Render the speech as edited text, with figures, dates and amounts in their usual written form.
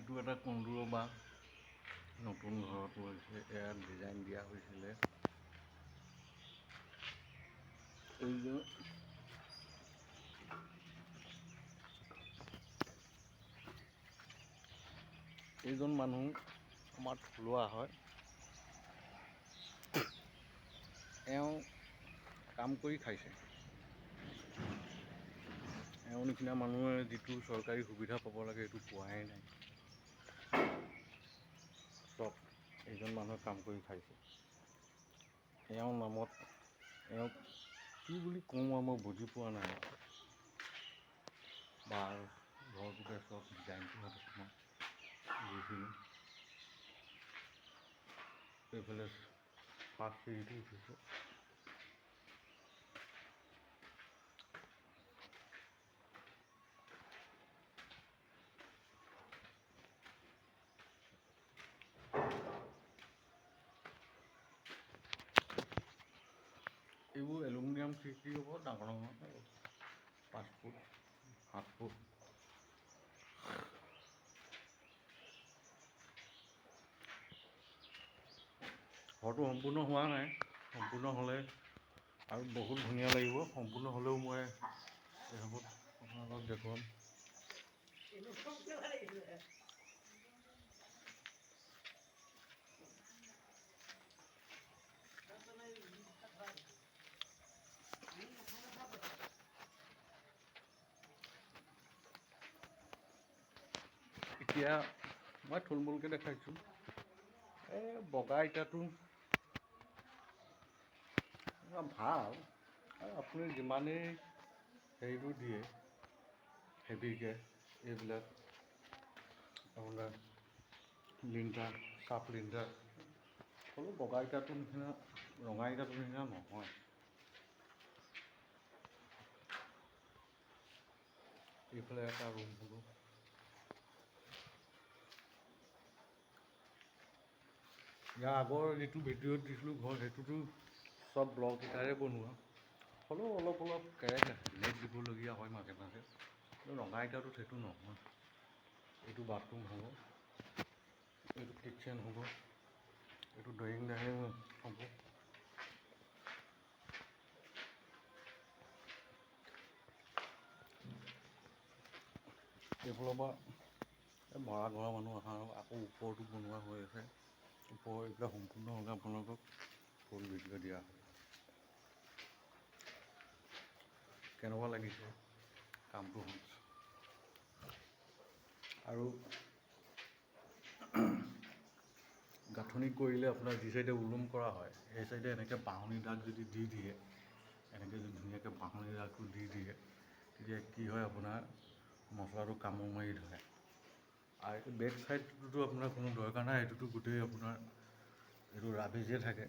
এইটো এটা কন্দুৰ বা নতুন ঘৰতো হৈছে, ইয়াত ডিজাইন দিয়া হৈছিলে। এইজন মানুহ আমাৰ থলুৱা হয়। এওঁ কাম কৰি খাইছে। এওঁ নিচিনা মানুহে যিটো চৰকাৰী সুবিধা পাব লাগে সেইটো পোৱাই নাই। চব এইজন মানুহে কাম কৰি খাইছে। এওঁৰ নামত এওঁক কি বুলি কওঁ মই বুজি পোৱা নাই। বা ঘৰটোকে চব ডিজাইনটো মই গৈছিলোঁ। এইফালে ফাৰ্ষ্ট চিৰিটো উঠিছে। এইবোৰ এলুমিনিয়াম খিৰিকী হ'ব, ডাঙৰ ডাঙৰ 5 ফুট 7 ফুট। ঘৰটো সম্পূৰ্ণ হোৱা নাই। সম্পূৰ্ণ হ'লে আৰু বহুত ধুনীয়া লাগিব। সম্পূৰ্ণ হ'লেও মই এইবোৰ আপোনালোকক দেখুৱাম। এতিয়া মই থুলমূলকৈ দেখাইছোঁ। এই বগা ইটাটো ভাল, আৰু আপুনি যিমানেই হেৰিটো দিয়ে হেভিকৈ, এইবিলাক আপোনাৰ লিণ্টাৰ চাপ লিণ্টাৰ হ'লেও বগা ইটাটোৰ নিচিনা ৰঙা ইটাটোৰ নিচিনা নহয়। এইফালে এটা ৰুম হ'ব। ইয়াৰ আগৰ যিটো ভিডিঅ'ত দিছিলোঁ ঘৰ, সেইটোতো চব ব্লক ইটাৰে বনোৱা, হ'লেও অলপ অলপ কেৰেক নেট দিবলগীয়া হয় মাজে মাজে। কিন্তু ৰঙা ইটাটোত সেইটো নহয়। এইটো বাথৰুম হ'ব, এইটো কিটচেন হ'ব, এইটো ড্ৰয়িং ডাইনিং হ'ব। এইফালৰ পৰা ভাড়া ঘৰৰ মানুহ অহা আকৌ ওপৰটো বনোৱা হৈ আছে। ওপৰৰ এইবিলাক সম্পূৰ্ণ হ'লে আপোনালোকক ফুল ভিডিঅ' দিয়া হয়। কেনেকুৱা লাগিছে কামটো? আৰু গাঁথনি কৰিলে আপোনাৰ যি চাইডে ওলম কৰা হয়, সেই চাইডে এনেকৈ বাঁহনি দাগ যদি দি দিয়ে, এনেকৈ যদি ধুনীয়াকৈ বাঁহনি দাগটো দি দিয়ে, তেতিয়া কি হয়, আপোনাৰ মছলাটো কামোৰ মাৰি ধৰে। আৰু এইটো বেক চাইডটোতো আপোনাৰ কোনো দৰকাৰ নাই। এইটোতো গোটেই আপোনাৰ এইটো ৰাবিজে থাকে।